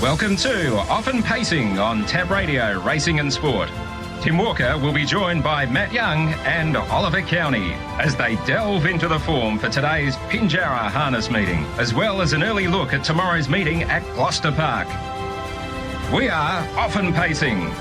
Welcome to Often Pacing on Tab Radio Racing and Sport. Tim Walker will be joined by Matt Young and Oliver Cownie as they delve into the form for today's Pinjarra harness meeting, as well as an early look at tomorrow's meeting at Gloucester Park. We are Often Pacing.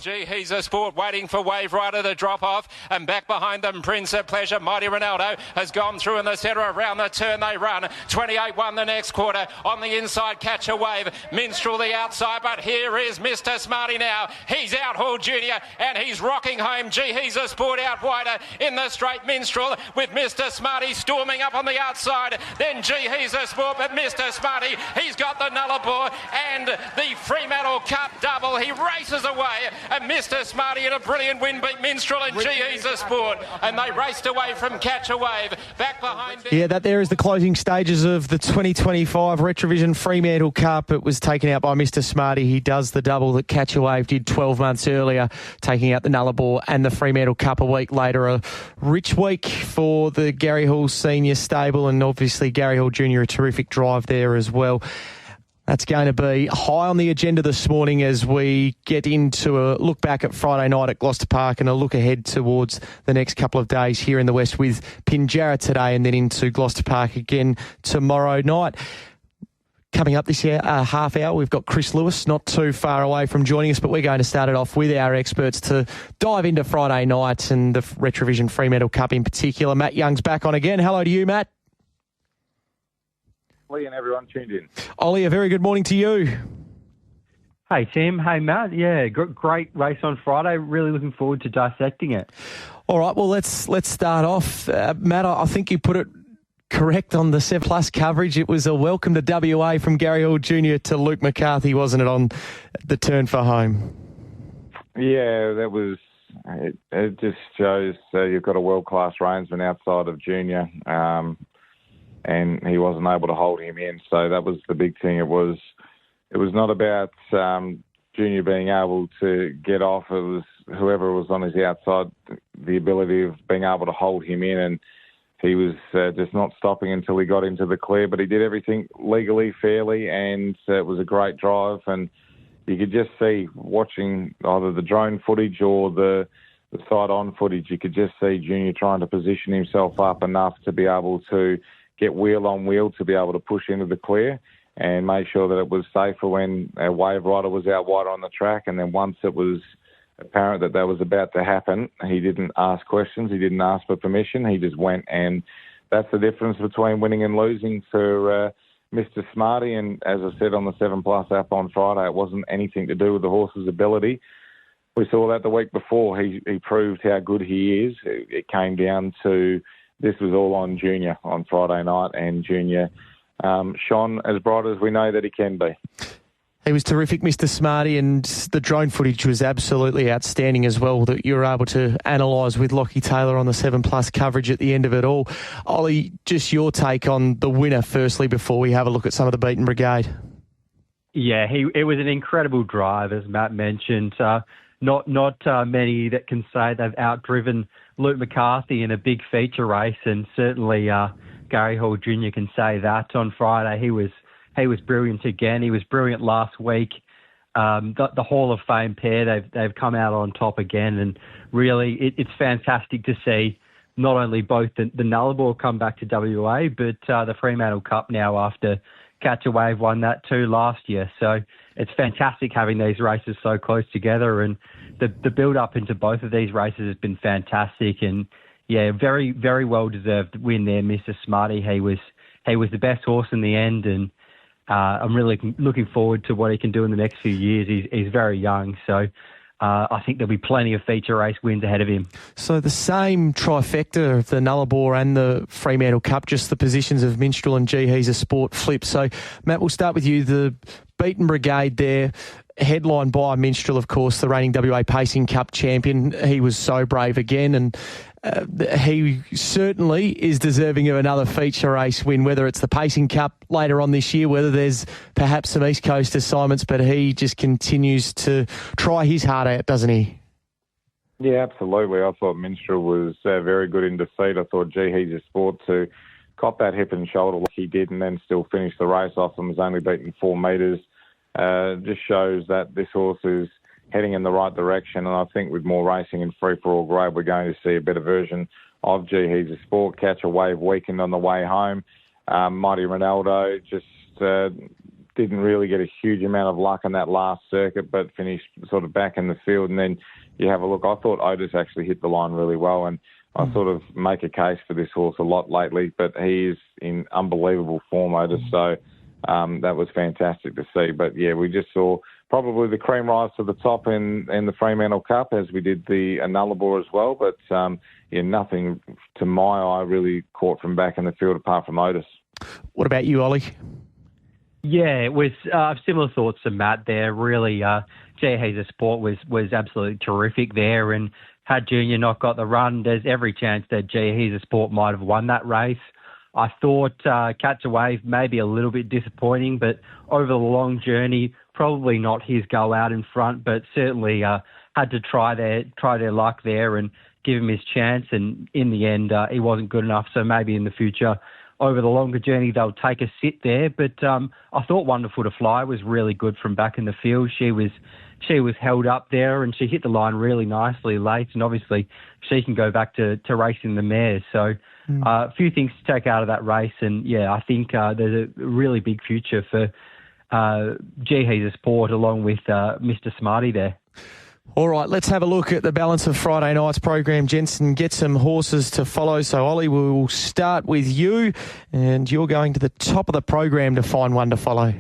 He's a sport waiting for Wave Rider to drop off, and back behind them Prince of Pleasure. Mighty Ronaldo has gone through in the centre. Around the turn they run. 28-1 the next quarter. On the inside, Catch a Wave. Minstrel the outside, but here is Mister Smartee now. He's out Hall Junior and he's rocking home. He's a sport out wider in the straight. Minstrel with Mister Smartee storming up on the outside. Then he's a sport, but Mister Smartee, he's got the Nullarbor and the Fremantle Cup double. He races away. And Mister Smartee in a brilliant win beat Minstrel and he's a sport. And they raced away from Catch a Wave. Back behind... Yeah, that there is the closing stages of the 2025 Retrovision Fremantle Cup. It was taken out by Mister Smartee. He does the double that Catch a Wave did 12 months earlier, taking out the Nullarbor and the Fremantle Cup a week later. A rich week for the Gary Hall Senior stable, and obviously Gary Hall Junior, a terrific drive there as well. That's going to be high on the agenda this morning as we get into a look back at Friday night at Gloucester Park and a look ahead towards the next couple of days here in the West with Pinjarra today and then into Gloucester Park again tomorrow night. Coming up this year, half hour, we've got Chris Lewis not too far away from joining us, but we're going to start it off with our experts to dive into Friday night and the Retrovision Fremantle Cup in particular. Matt Young's back on again. Hello to you, Matt. And everyone tuned in. Ollie, a very good morning to you. Hey, Tim. Hey, Matt. Yeah, great race on Friday. Really looking forward to dissecting it. All right, well, let's start off. Matt, I think you put it correct on the 7+ coverage. It was a welcome to WA from Gary Hall Jr. to Luke McCarthy, wasn't it, on the turn for home? Yeah, that was... It just shows you've got a world-class reinsman outside of Junior. And he wasn't able to hold him in. So that was the big thing. It was not about Junior being able to get off. It was whoever was on his outside, the ability of being able to hold him in. And he was just not stopping until he got into the clear. But he did everything legally, fairly, and it was a great drive. And you could just see, watching either the drone footage or the side-on footage, you could just see Junior trying to position himself up enough to be able to get wheel on wheel to be able to push into the clear and make sure that it was safer when a Wave Rider was out wide on the track. And then once it was apparent that was about to happen, he didn't ask questions, he didn't ask for permission, he just went. And that's the difference between winning and losing for Mister Smartee. And as I said on the 7+ app on Friday, it wasn't anything to do with the horse's ability. We saw that the week before. He proved how good he is. It came down to... This was all on Junior on Friday night, and Junior shone as bright as we know that he can be. He was terrific, Mister Smartee, and the drone footage was absolutely outstanding as well that you were able to analyse with Lockie Taylor on the 7+ coverage at the end of it all. Ollie, just your take on the winner firstly before we have a look at some of the beaten brigade. Yeah, it was an incredible drive, as Matt mentioned. Not many that can say they've outdriven Luke McCarthy in a big feature race, and certainly Gary Hall Jr. can say that. On Friday, he was brilliant again. He was brilliant last week. The Hall of Fame pair, they've come out on top again, and really it's fantastic to see not only both the Nullarbor come back to WA, but the Fremantle Cup now after Catch a Wave won that too last year. So it's fantastic having these races so close together, and the build-up into both of these races has been fantastic. And, yeah, very, very well-deserved win there, Mister Smartee. He was the best horse in the end, and I'm really looking forward to what he can do in the next few years. He's very young, so I think there'll be plenty of feature race wins ahead of him. So the same trifecta of the Nullarbor and the Fremantle Cup, just the positions of Minstrel and he's a sport flip. So, Matt, we'll start with you. The beaten brigade there, headlined by Minstrel, of course, the reigning WA Pacing Cup champion. He was so brave again, and he certainly is deserving of another feature race win, whether it's the Pacing Cup later on this year, whether there's perhaps some East Coast assignments, but he just continues to try his heart out, doesn't he? Yeah, absolutely. I thought Minstrel was very good in defeat. I thought he's a sport to caught that hip and shoulder like he did and then still finished the race off and was only beaten 4 metres, just shows that this horse is heading in the right direction. And I think with more racing in free-for-all grade, we're going to see a better version of Gee He's a Sport. Catch a Wave weakened on the way home. Mighty Ronaldo just didn't really get a huge amount of luck in that last circuit, but finished sort of back in the field. And then you have a look. I thought Otis actually hit the line really well, and I sort of make a case for this horse a lot lately, but he is in unbelievable form, Otis. So that was fantastic to see. But, yeah, we just saw probably the cream rise to the top in the Fremantle Cup, as we did the Nullarbor as well. But, nothing to my eye really caught from back in the field apart from Otis. What about you, Ollie? Yeah, it was similar thoughts to Matt there. Really, Gee He's a Sport was absolutely terrific there. And had Junior not got the run, there's every chance that Gee He's a Sport might have won that race. I thought Catch a Wave maybe a little bit disappointing, but over the long journey, probably not his go out in front, but certainly had to try their luck there and give him his chance. And in the end, he wasn't good enough. So maybe in the future, over the longer journey, they'll take a sit there. But I thought Wonderful to Fly was really good from back in the field. She was held up there and she hit the line really nicely late. And obviously, she can go back to racing the mares. So a few things to take out of that race. And, yeah, I think there's a really big future for Gee He's a Sport along with Mister Smartee there. All right, let's have a look at the balance of Friday night's program, Jensen. Get some horses to follow. So, Ollie, we'll start with you, and you're going to the top of the program to find one to follow.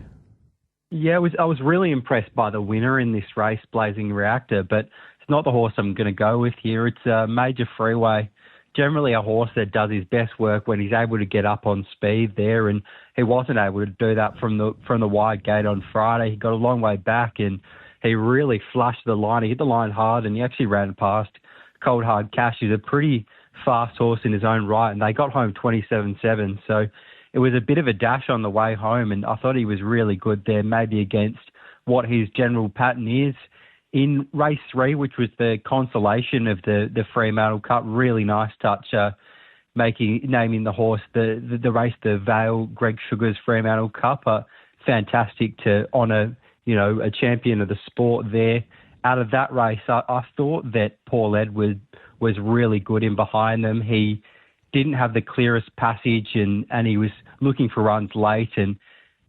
Yeah, I was really impressed by the winner in this race, Blazing Reactor, but it's not the horse I'm going to go with here. It's a Major Freeway. Generally a horse that does his best work when he's able to get up on speed there, and he wasn't able to do that from the wide gate on Friday. He got a long way back and he really flushed the line. He hit the line hard and he actually ran past Cold Hard Cash. He's a pretty fast horse in his own right, and they got home 27-7. So it was a bit of a dash on the way home, and I thought he was really good there, maybe against what his general pattern is. In race 3, which was the consolation of the Fremantle Cup, really nice touch, naming the horse the race, the Vale Greg Sugars Fremantle Cup. Fantastic to honour, a champion of the sport there. Out of that race, I thought that Paul Edward was really good in behind them. He didn't have the clearest passage and he was looking for runs late, and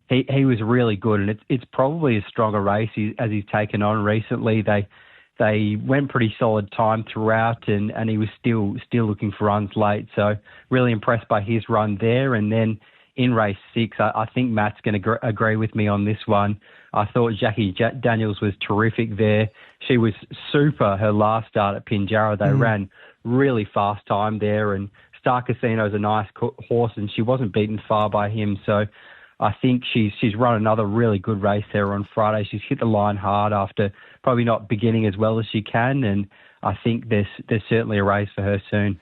he was really good. And it's probably a stronger race as he's taken on recently. They went pretty solid time throughout, and he was still looking for runs late. So really impressed by his run there. And then in race 6, I think Matt's going to agree with me on this one. I thought Jackie Daniels was terrific there. She was super her last start at Pinjarra. They ran really fast time there, and Star Casino's a nice horse, and she wasn't beaten far by him. So I think she's run another really good race there on Friday. She's hit the line hard after probably not beginning as well as she can, and I think there's certainly a race for her soon.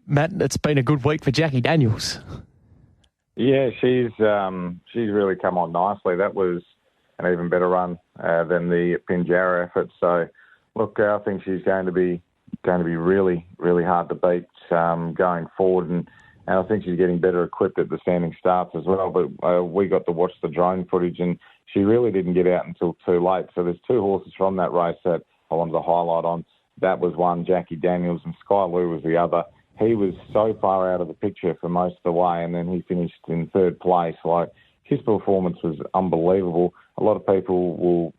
Matt, it's been a good week for Jackie Daniels. Yeah, she's really come on nicely. That was an even better run than the Pinjarra effort. So, look, I think she's going to be really, really hard to beat going forward, and I think she's getting better equipped at the standing starts as well. But we got to watch the drone footage, and she really didn't get out until too late. So there's 2 horses from that race that I wanted to highlight on. That was one, Jackie Daniels, and Sky Lou was the other. He was so far out of the picture for most of the way, and then he finished in 3rd place. Like, his performance was unbelievable. A lot of people will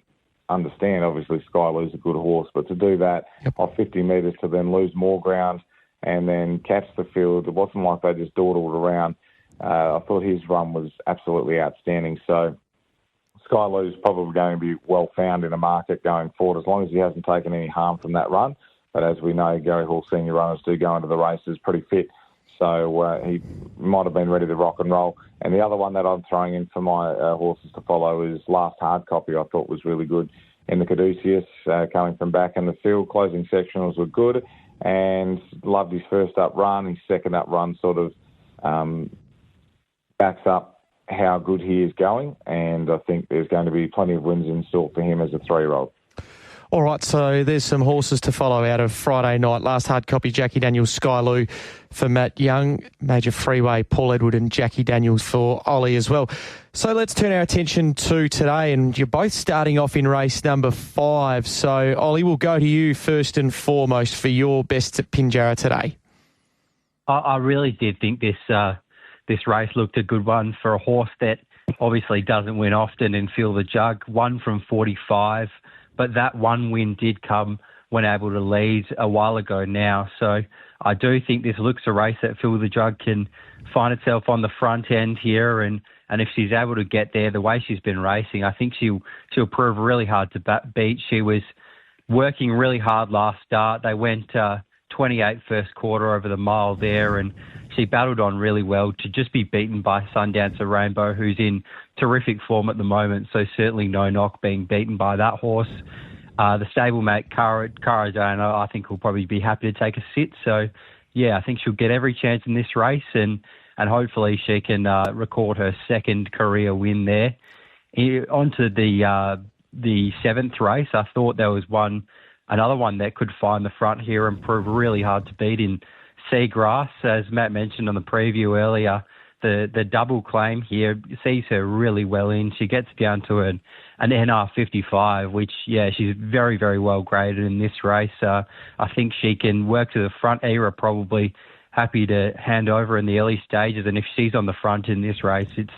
understand, obviously, Sky Lou's a good horse, but to do that off 50 metres to then lose more ground and then catch the field, it wasn't like they just dawdled around. I thought his run was absolutely outstanding. So Sky Lou's probably going to be well found in a market going forward, as long as he hasn't taken any harm from that run. But as we know, Gary Hall senior runners do go into the races pretty fit. So he might have been ready to rock and roll. And the other one that I'm throwing in for my horses to follow is Last Hard Copy. I thought was really good in the Caduceus, coming from back in the field. Closing sectionals were good, and loved his first up run. His second up run sort of backs up how good he is going, and I think there's going to be plenty of wins in store for him as a 3-year-old. All right, so there's some horses to follow out of Friday night. Last hard copy, Jackie Daniels, Skyloo for Matt Young, Major Freeway, Paul Edward and Jackie Daniels for Ollie as well. So let's turn our attention to today, and you're both starting off in race number 5. So, Ollie, we'll go to you first and foremost for your best at Pinjarra today. I really did think this race looked a good one for a horse that obviously doesn't win often and Fill the Jug. 1 from 45, but that one win did come when able to lead a while ago now. So I do think this looks a race that Fill the Jug can find itself on the front end here, and if she's able to get there the way she's been racing, I think she'll prove really hard to beat. She was working really hard last start. They went 28 first quarter over the mile there, and she battled on really well to just be beaten by Sundancer Rainbow, who's in terrific form at the moment. So certainly no knock being beaten by that horse. The stablemate, Caradona, I think will probably be happy to take a sit. So, yeah, I think she'll get every chance in this race, and hopefully she can record her second career win there. Onto the 7th race, I thought there was another one that could find the front here and prove really hard to beat in Seagrass. As Matt mentioned on the preview earlier, the double claim here sees her really well in. She gets down to an NR 55, which, yeah, she's very, very well graded in this race. I think she can work to the front. Era probably happy to hand over in the early stages, and if she's on the front in this race, it's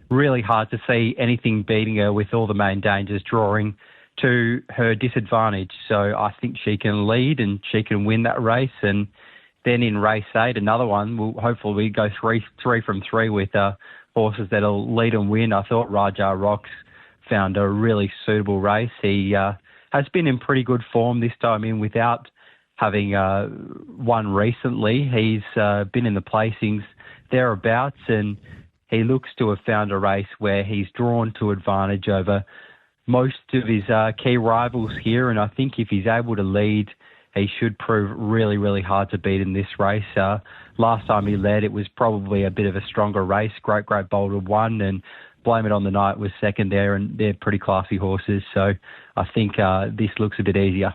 really hard to see anything beating her with all the main dangers drawing to her disadvantage. So I think she can lead and she can win that race. And then in race 8, another one, we'll hopefully go three from 3 with horses that'll lead and win. I thought Raja Rocks found a really suitable race. He has been in pretty good form this time in without having won recently. He's been in the placings thereabouts, and he looks to have found a race where he's drawn to advantage over most of his key rivals here. And I think if he's able to lead, he should prove really, really hard to beat in this race. Last time he led, it was probably a bit of a stronger race. Great Boulder won, and Blame It on the Night was second there, and they're pretty classy horses. So I think this looks a bit easier.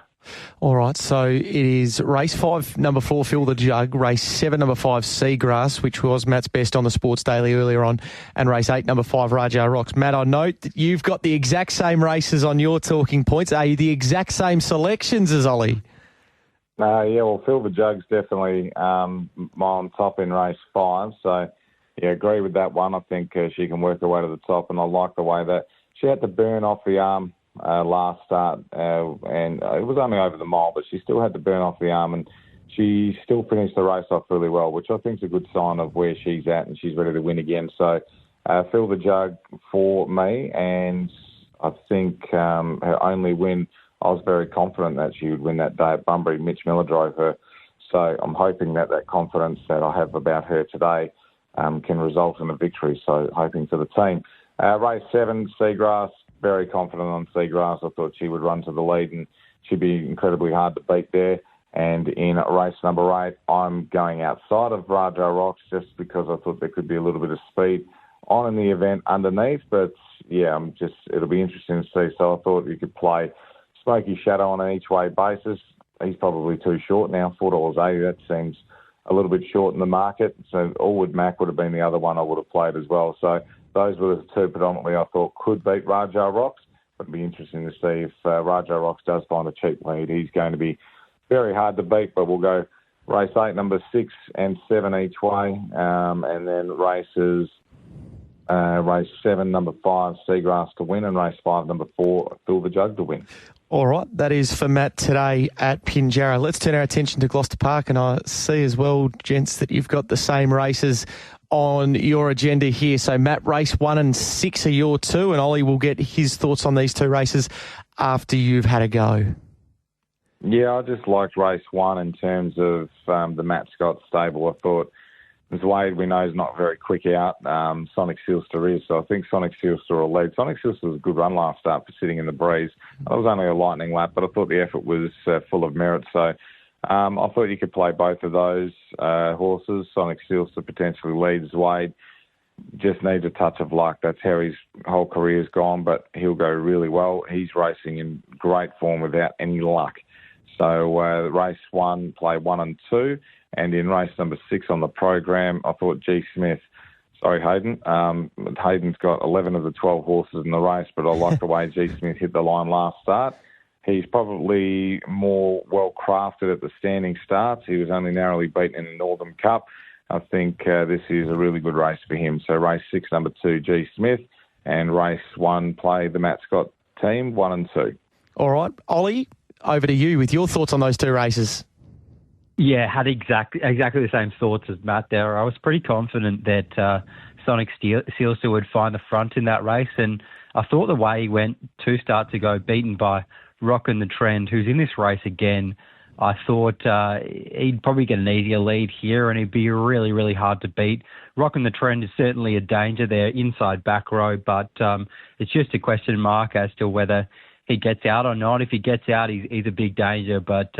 All right, so it is race 5, number 4, Fill the Jug, race 7, number 5, Seagrass, which was Matt's best on the Sports Daily earlier on, and race 8, number 5, Raja Rocks. Matt, I note that you've got the exact same races on your talking points. Are you the exact same selections as Ollie? Yeah, well, Fill the Jug's definitely on top in race 5, so yeah, agree with that one. I think she can work her way to the top, and I like the way that she had to burn off the arm last start, and it was only over the mile, but she still had to burn off the arm, and she still finished the race off really well, which I think is a good sign of where she's at, and she's ready to win again. So Fill the Jug for me, and I think her only win, I was very confident that she would win that day at Bunbury. Mitch Miller drove her, so I'm hoping that confidence that I have about her today can result in a victory, so hoping for the team. Race 7, Seagrass, very confident on Seagrass. I thought she would run to the lead and she'd be incredibly hard to beat there. And in race number 8, I'm going outside of Raja Rocks just because I thought there could be a little bit of speed on in the event underneath. But yeah, it'll be interesting to see. So I thought you could play Smoky Shadow on an each way basis. He's probably too short now, $4.80. That seems a little bit short in the market. So Allwood Mac would have been the other one I would have played as well. So those were the two predominantly I thought could beat Raja Rocks. It'd be interesting to see if Raja Rocks does find a cheap lead. He's going to be very hard to beat, but we'll go race 8, number 6 and 7 each way. And then race 7, number 5, Seagrass to win, and race 5, number 4, Fill the Jug to win. All right, that is for Matt today at Pinjarra. Let's turn our attention to Gloucester Park, and I see as well, gents, that you've got the same races on your agenda here. So, Matt, race 1 and 6 are your two, and Ollie will get his thoughts on these two races after you've had a go. Yeah, I just liked race 1 in terms of the Matt Scott stable. I thought Wade, we know, is not very quick out. Sonic Sealster is, so I think Sonic Sealster will lead. Sonic Sealster was a good run last start for sitting in the breeze. It was only a lightning lap, but I thought the effort was full of merit. So I thought you could play both of those horses. Sonic Sealster potentially leads Wade. just needs a touch of luck. That's how his whole career's gone, but he'll go really well. He's racing in great form without any luck. So race 1, play 1 and 2, and in race number 6 on the program, I thought G. Smith. Sorry, Hayden. Hayden's got 11 of the 12 horses in the race, but I like the way G. Smith hit the line last start. He's probably more well-crafted at the standing starts. He was only narrowly beaten in the Northern Cup. I think this is a really good race for him. So race 6, number 2, G. Smith, and race 1, play the Matt Scott team, 1 and 2. All right. Ollie, over to you with your thoughts on those 2 races. Yeah, had exactly the same thoughts as Matt there. I was pretty confident that Sonic Sealster would find the front in that race, and I thought the way he went 2 starts ago, beaten by Rockin' the Trend, who's in this race again, I thought he'd probably get an easier lead here, and he'd be really, really hard to beat. Rockin' the Trend is certainly a danger there, inside back row, but it's just a question mark as to whether he gets out or not. If he gets out, he's a big danger, but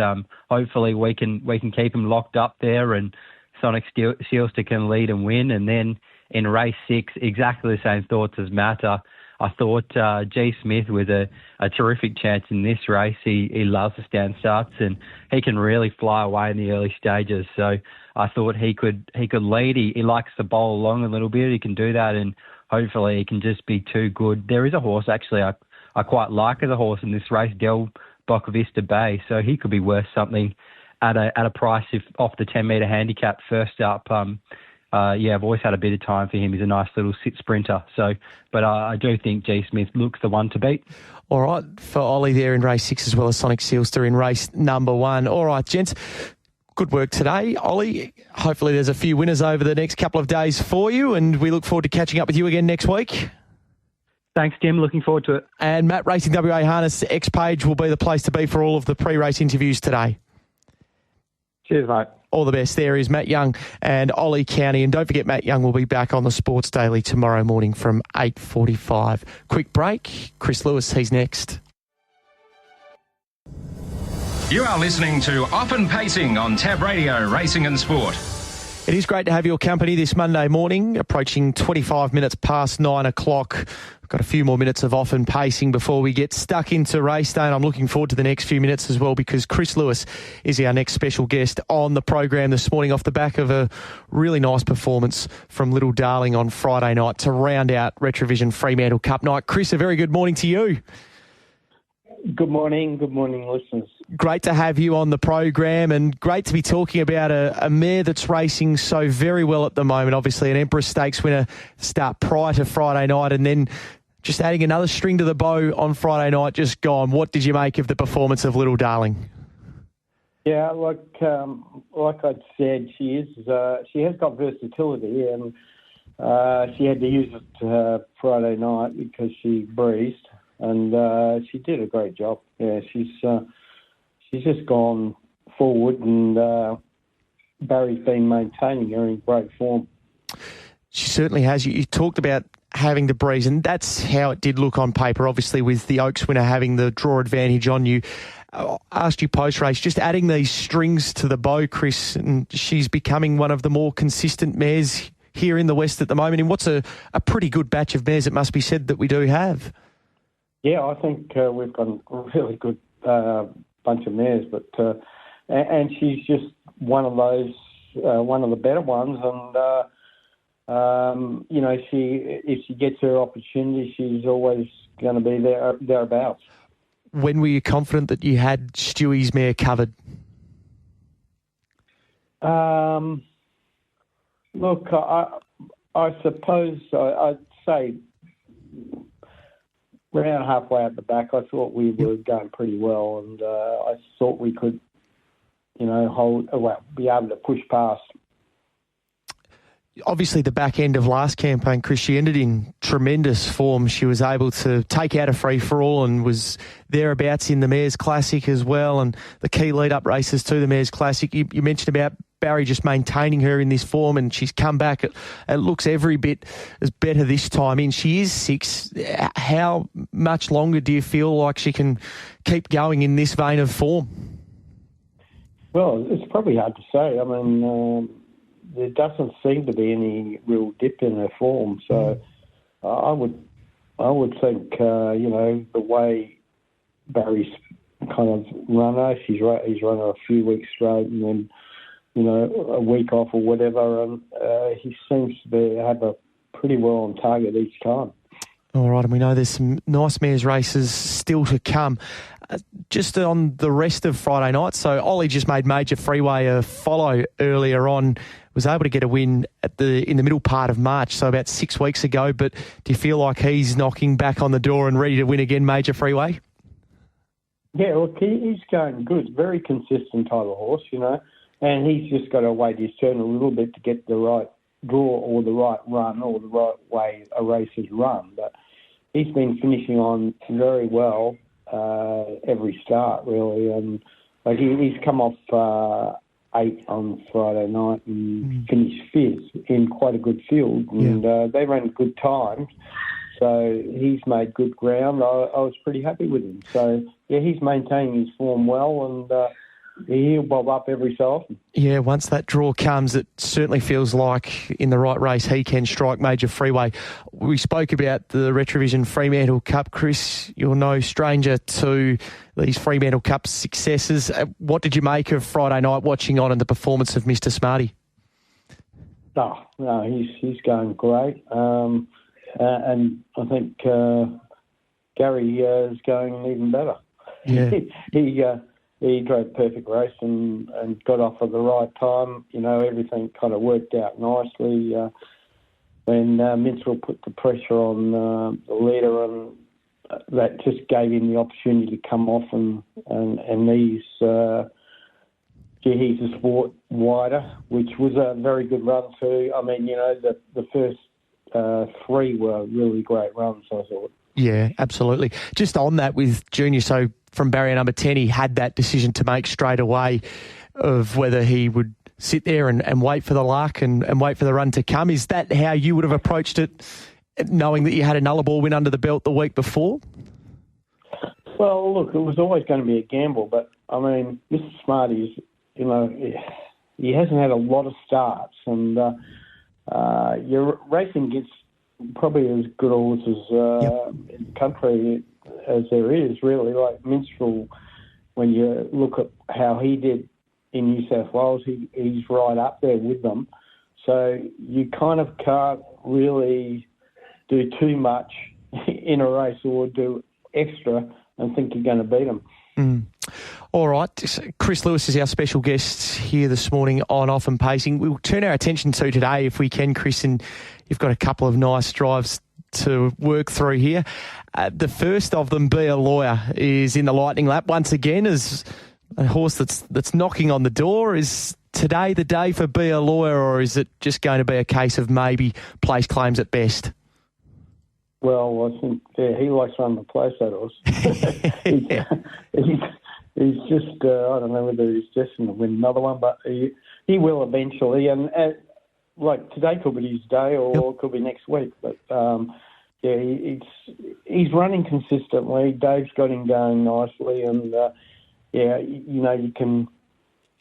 hopefully we can keep him locked up there, and Sonic Sealster can lead and win. And then in race 6, exactly the same thoughts as Matt. I thought G. Smith was a terrific chance in this race. He loves the stand starts, and he can really fly away in the early stages. So I thought he could lead. He likes to bowl along a little bit. He can do that, and hopefully he can just be too good. There is a horse actually I quite like as a horse in this race, Del Boca Vista Bay. So he could be worth something at a price off the 10-metre handicap first up. I've always had a bit of time for him. He's a nice little sit sprinter. So, but I do think G. Smith looks the one to beat. All right, for Ollie there in race 6 as well as Sonic Sealster in race number 1. All right, gents, good work today. Ollie, hopefully there's a few winners over the next couple of days for you, and we look forward to catching up with you again next week. Thanks, Tim. Looking forward to it. And Matt, Racing WA Harness X page will be the place to be for all of the pre-race interviews today. Cheers, mate. All the best. There is Matt Young and Ollie Cownie. And don't forget, Matt Young will be back on the Sports Daily tomorrow morning from 8:45. Quick break. Chris Lewis, he's next. You are listening to Off and Pacing on Tab Radio, Racing and Sport. It is great to have your company this Monday morning, approaching 25 minutes past 9 o'clock. We've got a few more minutes of Off and Pacing before we get stuck into race day, and I'm looking forward to the next few minutes as well because Chris Lewis is our next special guest on the program this morning off the back of a really nice performance from Little Darling on Friday night to round out Retrovision Fremantle Cup night. Chris, a very good morning to you. Good morning, listeners. Great to have you on the program and great to be talking about a mare that's racing so very well at the moment. Obviously, an Emperor Stakes winner start prior to Friday night and then just adding another string to the bow on Friday night just gone. What did you make of the performance of Little Darling? Yeah, like I said, she has got versatility and she had to use it Friday night because she breezed. And she did a great job. Yeah, she's just gone forward, and Barry's been maintaining her in great form. She certainly has. You talked about having to breeze, and that's how it did look on paper. Obviously, with the Oaks winner having the draw advantage on you. I asked you post-race, just adding these strings to the bow, Chris, and she's becoming one of the more consistent mares here in the West at the moment. And what's a pretty good batch of mares, it must be said, that we do have. Yeah, I think we've got a really good bunch of mares, but and she's just one of those, one of the better ones. And if she gets her opportunity, she's always going to be thereabouts. When were you confident that you had Stewie's mare covered? Look, I suppose I'd say. Around halfway out the back, I thought we were going pretty well, and I thought we could, be able to push past. Obviously, the back end of last campaign, Chris, she ended in tremendous form. She was able to take out a free-for-all and was thereabouts in the Mayor's Classic as well, and the key lead-up races to the Mayor's Classic. You mentioned about Barry just maintaining her in this form, and she's come back. It looks every bit as better this time in. She is 6. How much longer do you feel like she can keep going in this vein of form? Well, it's probably hard to say. I mean, there doesn't seem to be any real dip in her form. So I would think, the way Barry's kind of run her, he's run her a few weeks straight and then, a week off or whatever, and he seems to have a pretty well on target each time. All right, and we know there's some nice mares races still to come. Just on the rest of Friday night, so Ollie just made Major Freeway a follow earlier on, was able to get a win in the middle part of March, so about 6 weeks ago, but do you feel like he's knocking back on the door and ready to win again, Major Freeway? Yeah, look, he's going good, very consistent type of horse, and he's just got to wait his turn a little bit to get the right draw or the right run or the right way a race is run. But he's been finishing on very well every start, really. And he's come off 8 on Friday night and finished 5th in quite a good field. And they ran good times. So he's made good ground. I was pretty happy with him. So, he's maintaining his form well and he'll bob up every so often. Yeah, once that draw comes, it certainly feels like in the right race he can strike Major Freeway. We spoke about the Retrovision Fremantle Cup. Chris, you're no stranger to these Fremantle Cup successes. What did you make of Friday night watching on and the performance of Mister Smartee? Oh, no, he's going great. And I think Gary is going even better. Yeah. He drove a perfect race and got off at the right time. Everything kind of worked out nicely. When Minstrel put the pressure on the leader, and that just gave him the opportunity to come off and ease the sport wider, which was a very good run too. I mean, the first 3 were really great runs, I thought. Yeah, absolutely. Just on that with Junior, so from barrier number 10, he had that decision to make straight away of whether he would sit there and wait for the luck and wait for the run to come. Is that how you would have approached it, knowing that you had a Nullarbor win under the belt the week before? Well, look, it was always going to be a gamble, but, I mean, Mr. Smartee, he hasn't had a lot of starts, and your racing against probably as good horses in the country as there is, really. Like Minstrel, when you look at how he did in New South Wales, he's right up there with them. So you kind of can't really do too much in a race or do extra and think you're going to beat them. All right. Chris Lewis is our special guest here this morning on Off and Pacing. We'll turn our attention to today, if we can, Chris, and you've got a couple of nice drives to work through here. The first of them, Be a Lawyer, is in the lightning lap once again as a horse that's knocking on the door. Is today the day for Be a Lawyer, or is it just going to be a case of maybe place claims at best? Well, I think he likes running the place, that horse. He's just, I don't know whether he's destined to win another one, but he will eventually. And like today could be his day or it could be next week. But, he's running consistently. Dave's got him going nicely. And, you can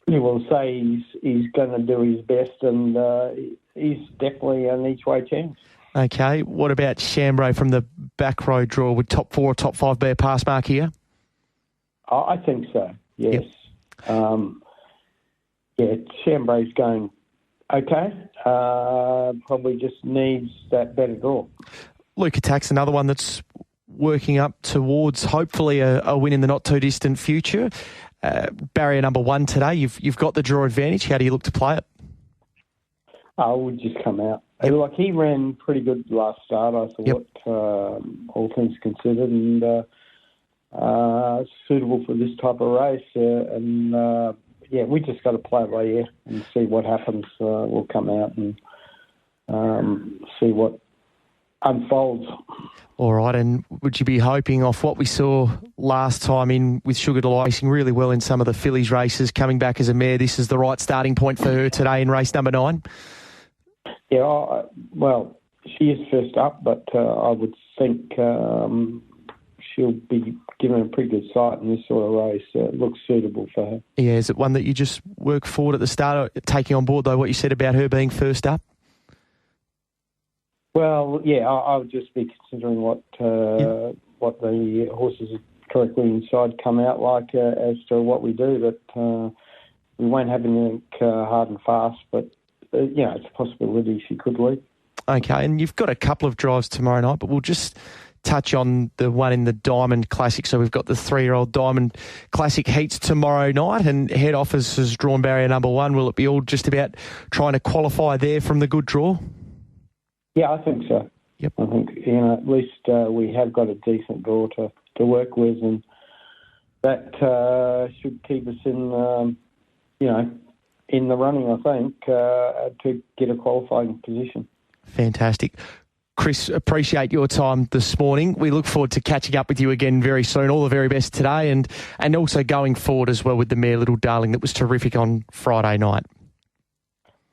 pretty well say he's going to do his best, and he's definitely an each-way chance. Okay, what about Chambray from the back row draw? Would top 4 or top 5 be a pass mark here? I think so, yes. Yep. Chambray's going okay. Probably just needs that better draw. Luke Attack's another one that's working up towards hopefully a win in the not-too-distant future. Barrier number 1 today, you've got the draw advantage. How do you look to play it? I would just come out. Yep. Like he ran pretty good last start, I thought, all things considered, and suitable for this type of race. We just got to play it by ear and see what happens. We'll come out and see what unfolds. All right, and would you be hoping off what we saw last time in with Sugar Delight racing really well in some of the fillies races, coming back as a mare, this is the right starting point for her today in race number 9? Yeah, well, she is first up, but I would think she'll be given a pretty good sight in this sort of race. It looks suitable for her. Yeah, is it one that you just work forward at the start, taking on board, though, what you said about her being first up? Well, yeah, I would just be considering what the horses correctly inside come out like as to what we do, but we won't have anything hard and fast, but, it's a possibility she could lead. Okay, and you've got a couple of drives tomorrow night, but we'll just touch on the one in the Diamond Classic. So we've got the 3-year-old Diamond Classic heats tomorrow night, and head office has drawn barrier number 1. Will it be all just about trying to qualify there from the good draw? Yeah, I think so. Yep. I think, at least we have got a decent draw to work with, and that should keep us in, in the running, I think, to get a qualifying position. Fantastic. Chris, appreciate your time this morning. We look forward to catching up with you again very soon. All the very best today and also going forward as well with the mare Little Darling that was terrific on Friday night.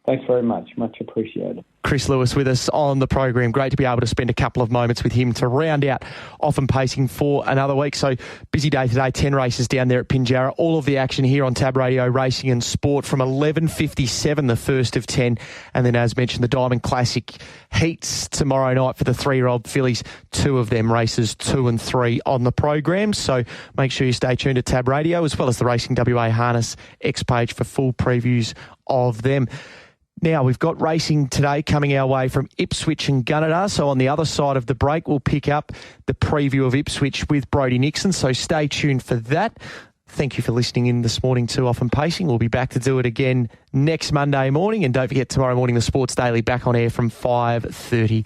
Thanks very much. Much appreciated. Chris Lewis with us on the program. Great to be able to spend a couple of moments with him to round out Often Pacing for another week. So busy day today, 10 races down there at Pinjarra. All of the action here on Tab Radio Racing and Sport from 11:57, the first of 10. And then, as mentioned, the Diamond Classic heats tomorrow night for the 3-year-old fillies. 2 of them, races 2 and 3 on the program. So make sure you stay tuned to Tab Radio as well as the Racing WA Harness X page for full previews of them. Now, we've got racing today coming our way from Ipswich and Gunnedah. So on the other side of the break, we'll pick up the preview of Ipswich with Brodie Nixon. So stay tuned for that. Thank you for listening in this morning to Often Pacing. We'll be back to do it again next Monday morning. And don't forget, tomorrow morning, the Sports Daily back on air from 5:30.